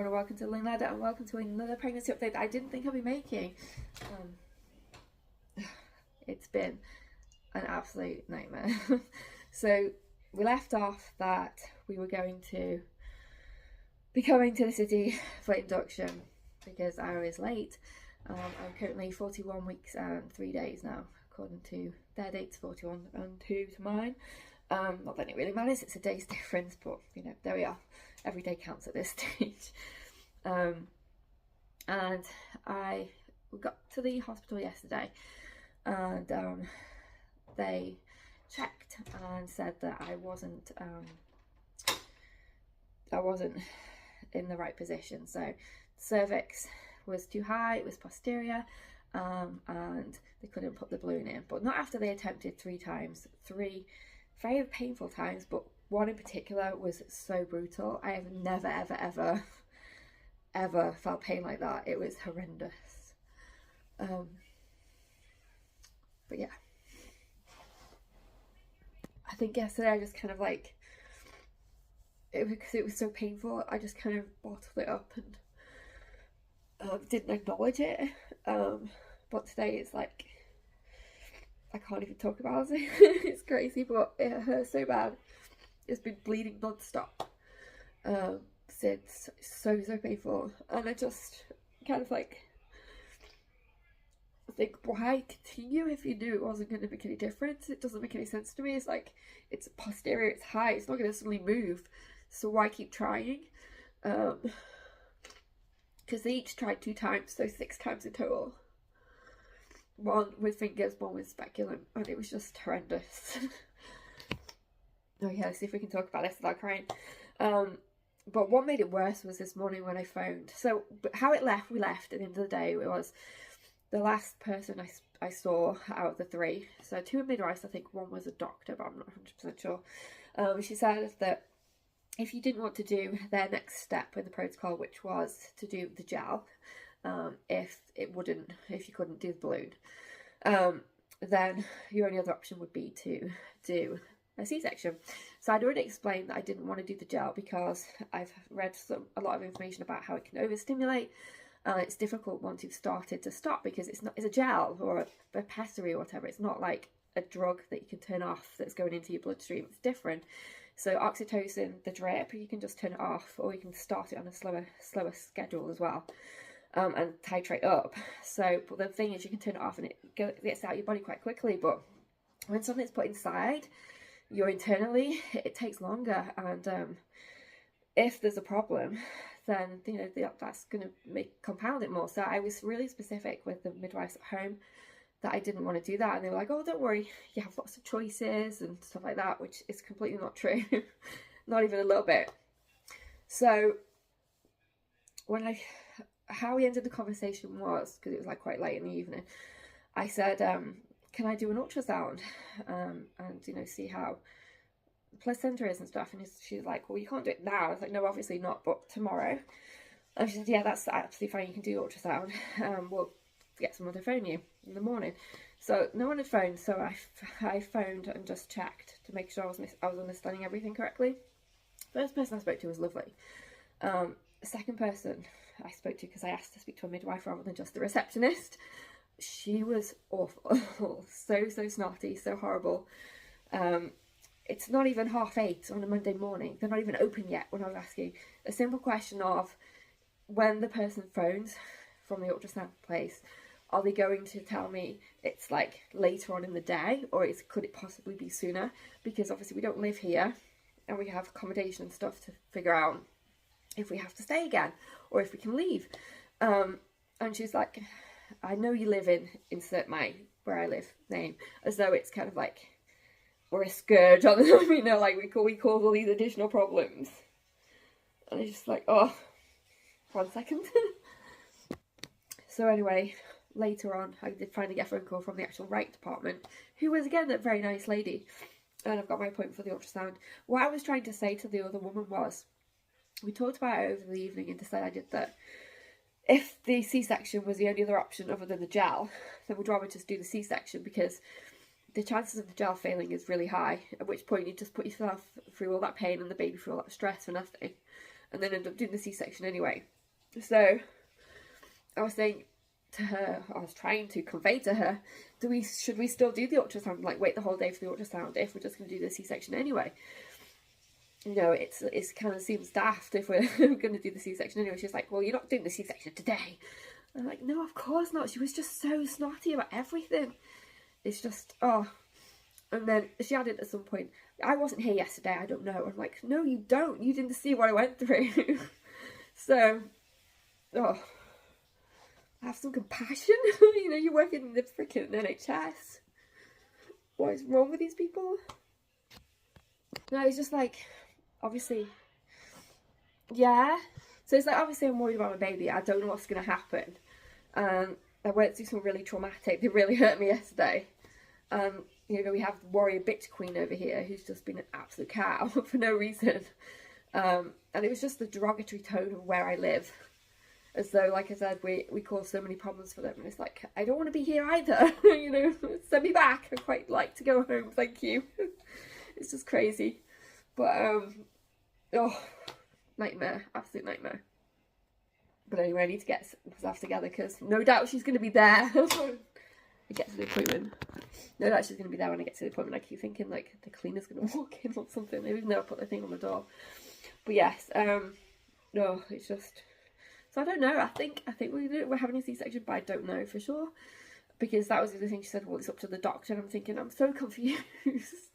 everyone, and welcome to the Learning Ladder, and welcome to another pregnancy update that I didn't think I'd be making. It's been an absolute nightmare. So we left off that we were going to be coming to the city for induction because I was late. I'm currently 41 weeks and 3 days now, according to their dates, 41 and 2 to mine. Not that it really matters, it's a day's difference, but you know, there we are. Every day counts at this stage. And I got to the hospital yesterday, and they checked and said that I wasn't in the right position. So cervix was too high, it was posterior, and they couldn't put the balloon in. But not after they attempted 3 times, 3 very painful times, but one in particular was so brutal. I have never ever felt pain like that. It was horrendous. But yeah, I think yesterday I just kind of like, because it was so painful, I just kind of bottled it up and didn't acknowledge it. But today it's like, I can't even talk about it. It's crazy, but it hurts so bad. It's been bleeding non-stop since. So painful, and I just kind of like think, why continue if you knew it wasn't going to make any difference? It doesn't make any sense to me. It's like, it's posterior, it's high, it's not going to suddenly move, so why keep trying? Because they each tried 2 times, so 6 times in total. 1 with fingers, 1 with speculum, and it was just horrendous. Okay, let's see if we can talk about this without crying. But what made it worse was this morning when I phoned. So how we left at the end of the day, it was the last person I saw out of the 3. So 2 were midwives, I think 1 was a doctor, but I'm not 100% sure. She said that if you didn't want to do their next step in the protocol, which was to do the gel, if you couldn't do the balloon, then your only other option would be to do a C-section. So I'd already explained that I didn't want to do the gel because I've read a lot of information about how it can overstimulate. It's difficult once you've started to stop, because it's a gel or a pessary or whatever. It's not like a drug that you can turn off that's going into your bloodstream. It's different. So oxytocin, the drip, you can just turn it off, or you can start it on a slower schedule as well. And titrate up. So, but the thing is, you can turn it off and it gets out of your body quite quickly. But when something's put inside you internally, it takes longer. And if there's a problem, then you know that's going to compound it more. So I was really specific with the midwives at home that I didn't want to do that, and they were like, "Oh, don't worry, you have lots of choices and stuff like that," which is completely not true, not even a little bit. So how we ended the conversation was, because it was like quite late in the evening, I said, can I do an ultrasound and you know, see how the placenta is and stuff? And she's like, well, you can't do it now. I was like, no, obviously not, but tomorrow. And she said, yeah, that's absolutely fine, you can do ultrasound. We'll get someone to phone you in the morning. So no one had phoned, so I phoned and just checked to make sure I was understanding everything correctly. First person I spoke to was lovely. The second person I spoke to, because I asked to speak to a midwife rather than just the receptionist, she was awful. so snotty, so horrible. It's not even 8:30 on a Monday morning. They're not even open yet when I was asking a simple question of, when the person phones from the ultrasound place, are they going to tell me it's like later on in the day, or could it possibly be sooner? Because obviously we don't live here and we have accommodation and stuff to figure out if we have to stay again or if we can leave. And she's like, I know you live in, insert my where I live name, as though it's kind of like we're a scourge on them, you know, like we cause all these additional problems. And it's just like, oh, 1 second. So anyway, later on I did finally get a phone call from the actual right department, who was again a very nice lady, and I've got my appointment for the ultrasound. What I was trying to say to the other woman was, we talked about it over the evening and decided that if the C-section was the only other option other than the gel, then we'd rather just do the C-section, because the chances of the gel failing is really high, at which point you just put yourself through all that pain and the baby through all that stress for nothing. and then ended up doing the C-section anyway. So I was saying to her, I was trying to convey to her, should we still do the ultrasound, like wait the whole day for the ultrasound if we're just going to do the C-section anyway? You know, it's kind of seems daft if we're going to do the C-section anyway. She's like, well, you're not doing the C-section today. I'm like, no, of course not. She was just so snotty about everything. It's just, oh. And then she added at some point, I wasn't here yesterday, I don't know. I'm like, no, you don't. You didn't see what I went through. So, oh, have some compassion. You know, you're working in the freaking NHS. What is wrong with these people? No, it's just like, obviously, yeah. So it's like, obviously I'm worried about my baby. I don't know what's going to happen. I went through some really traumatic, they really hurt me yesterday. You know, we have Warrior Bitch Queen over here, who's just been an absolute cow for no reason. And it was just the derogatory tone of where I live. As though, like I said, we cause so many problems for them. And it's like, I don't want to be here either. You know, send me back. I'd quite like to go home, thank you. It's just crazy. But, oh, nightmare. Absolute nightmare. But anyway, I need to get myself together because no doubt she's going to be there. I get to the appointment. No doubt she's going to be there when I get to the appointment. I keep thinking like the cleaner's going to walk in or something. Maybe they'll put the thing on the door. But yes, no, it's just. So I don't know. I think we're having a C-section, but I don't know for sure because that was the other thing she said. Well, it's up to the doctor. And I'm thinking I'm so confused.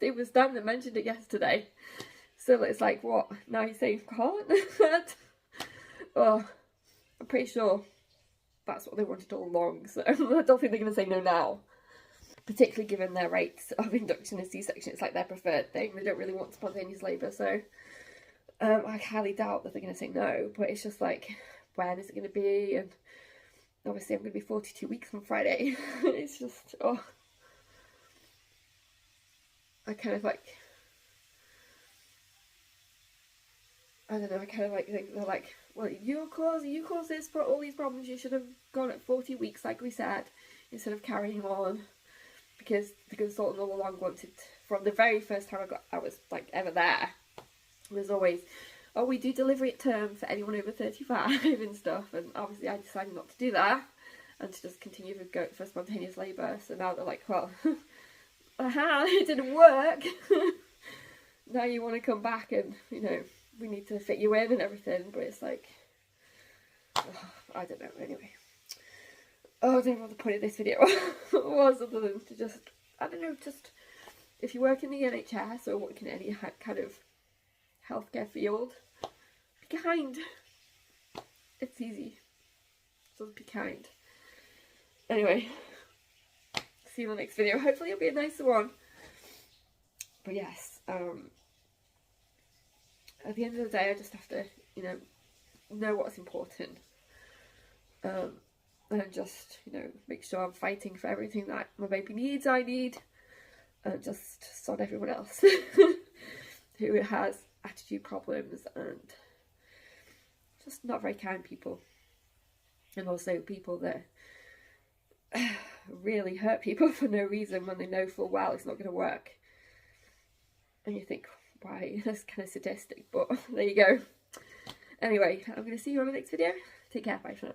It was Dan that mentioned it yesterday. So it's like, what? Now you're saying can't? Oh, I'm pretty sure that's what they wanted all along. So I don't think they're going to say no now. Particularly given their rates of induction and C-section, it's like their preferred thing. They don't really want spontaneous labour, so I highly doubt that they're going to say no. But it's just like, when is it going to be? And obviously I'm going to be 42 weeks on Friday. It's just, oh. I kind of like, I don't know, I kind of like think they're like, well, you caused this for all these problems. You should have gone at 40 weeks, like we said, instead of carrying on. Because the consultant all along wanted, from the very first time I was like ever there, was always, oh, we do delivery at term for anyone over 35 and stuff. And obviously I decided not to do that and to just continue with go for spontaneous labour. So now they're like, well, it didn't work. Now you want to come back and, you know, we need to fit you in and everything. But it's like, oh, I don't know, anyway. Oh, I don't know what the point of this video was other than to just, I don't know, just if you work in the NHS or work in any kind of healthcare field, be kind. It's easy. Just be kind. Anyway, see you in the next video. Hopefully it'll be a nicer one. But yes, at the end of the day, I just have to, you know what's important. And just, you know, make sure I'm fighting for everything that my baby needs, I need, and just sod everyone else who has attitude problems and just not very kind people. And also people that really hurt people for no reason when they know full well it's not going to work. And you think, why? That's kind of sadistic, but there you go. Anyway, I'm going to see you on the next video. Take care, bye for now.